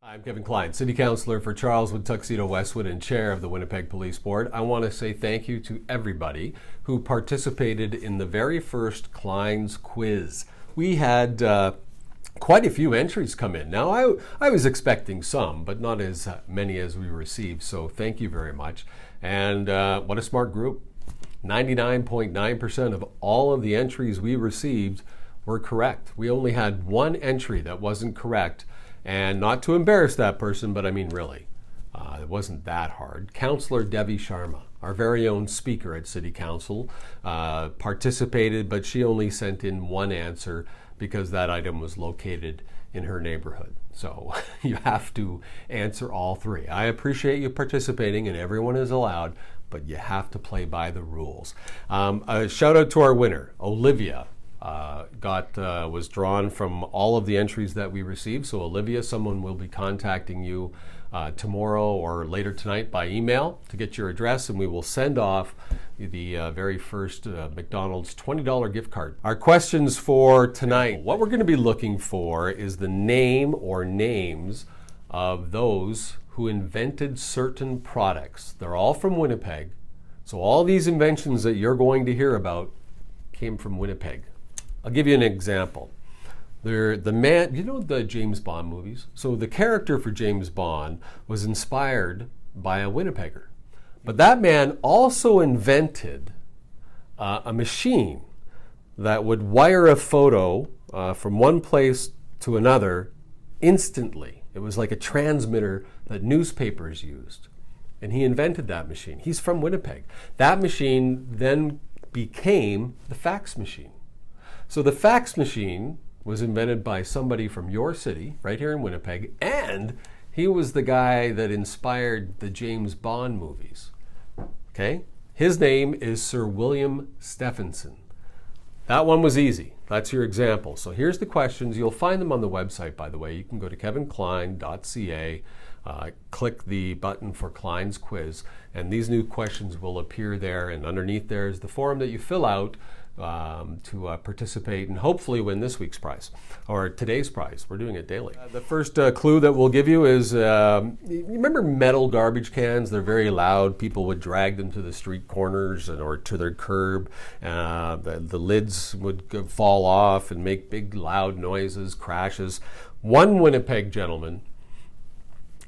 I'm Kevin Klein, City Councillor for Charleswood-Tuxede-Westwood and Chair of the Winnipeg Police Board. I want to say thank you to everybody who participated in the very first Klein's quiz. We had quite a few entries come in. Now, I was expecting some, but not as many as we received, so thank you very much. And what a smart group. 99.9% of all of the entries we received were correct. We only had one entry that wasn't correct. And not to embarrass that person, but I mean really, it wasn't that hard. Councillor Devi Sharma, our very own speaker at City Council, participated, but she only sent in one answer because that item was located in her neighborhood. So you have to answer all three. I appreciate you participating, and everyone is allowed, but you have to play by the rules. A shout out to our winner, Olivia. Was drawn from all of the entries that we received. So Olivia, someone will be contacting you tomorrow or later tonight by email to get your address, and we will send off the very first McDonald's $20 gift card. Our questions for tonight, what we're going to be looking for is the name or names of those who invented certain products. They're all from Winnipeg. So all these inventions that you're going to hear about came from Winnipeg. I'll give you an example. The man, you know the James Bond movies? So the character for James Bond was inspired by a Winnipegger. But that man also invented a machine that would wire a photo from one place to another instantly. It was like a transmitter that newspapers used. And he invented that machine. He's from Winnipeg. That machine then became the fax machine. So the fax machine was invented by somebody from your city, right here in Winnipeg, and he was the guy that inspired the James Bond movies. Okay? His name is Sir William Stephenson. That one was easy. That's your example. So here's the questions. You'll find them on the website, by the way. You can go to kevinklein.ca, click the button for Klein's quiz, and these new questions will appear there, and underneath there is the form that you fill out to participate and hopefully win this week's prize or today's prize. We're doing it daily. The first clue that we'll give you is, you remember metal garbage cans? They're very loud. People would drag them to the street corners or to their curb. The lids would fall off and make big loud noises, crashes. One Winnipeg gentleman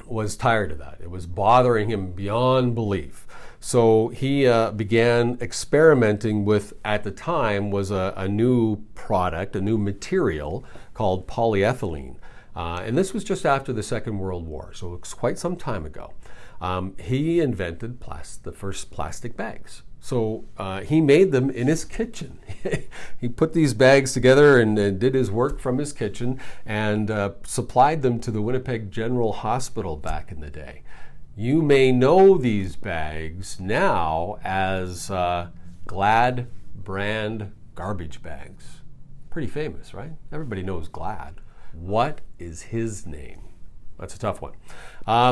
was tired of that. It was bothering him beyond belief. So he began experimenting with, at the time, was a new product, a new material called polyethylene. And this was just after the Second World War, so it was quite some time ago. He invented the first plastic bags. So he made them in his kitchen. He put these bags together and did his work from his kitchen and supplied them to the Winnipeg General Hospital back in the day. You may know these bags now as Glad brand garbage bags. Pretty famous, right? Everybody knows Glad. What is his name? That's a tough one.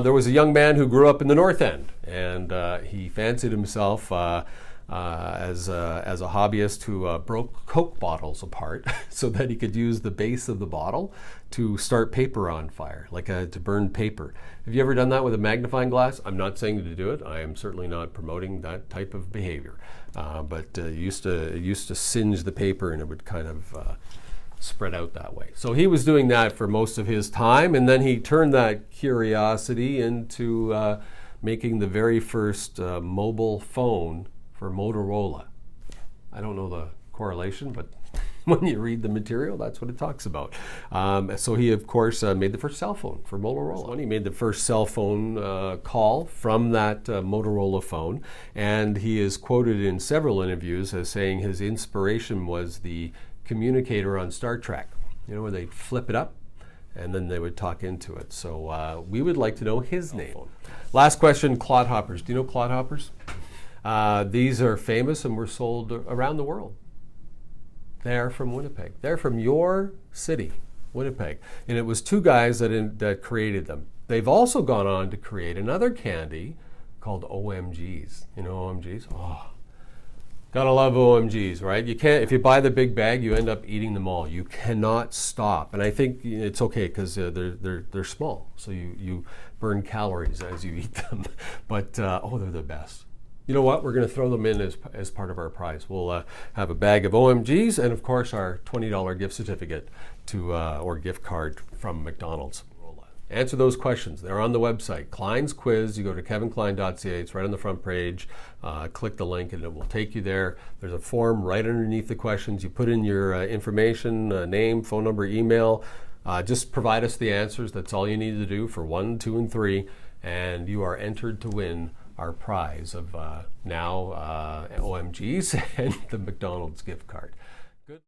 There was a young man who grew up in the North End, and he fancied himself as a hobbyist who broke Coke bottles apart so that he could use the base of the bottle to start paper on fire, to burn paper. Have you ever done that with a magnifying glass? I'm not saying to do it. I am certainly not promoting that type of behavior. But it used to singe the paper, and it would kind of spread out that way. So he was doing that for most of his time, and then he turned that curiosity into making the very first mobile phone for Motorola. I don't know the correlation, but when you read the material, that's what it talks about. So he, of course, made the first cell phone for Motorola. He made the first cell phone call from that Motorola phone, and he is quoted in several interviews as saying his inspiration was the communicator on Star Trek, you know, where they'd flip it up and then they would talk into it. So we would like to know his name. Last question, clodhoppers. Do you know clodhoppers? These are famous and were sold around the world. They're from Winnipeg. They're from your city, Winnipeg. And it was two guys that created them. They've also gone on to create another candy called OMGs. You know OMGs? Oh, Gotta love OMGs, right? You can't, if you buy the big bag, you end up eating them all. You cannot stop. And I think it's okay because they're small. So you burn calories as you eat them. But, oh, they're the best. You know what? We're going to throw them in as part of our prize. We'll have a bag of OMGs and, of course, our $20 gift certificate to or gift card from McDonald's. Answer those questions. They're on the website. Klein's quiz. You go to kevinklein.ca. It's right on the front page. Click the link and it will take you there. There's a form right underneath the questions. You put in your information, name, phone number, email. Just provide us the answers. That's all you need to do for 1, 2, and 3. And you are entered to win our prize of now OMGs and the McDonald's gift card.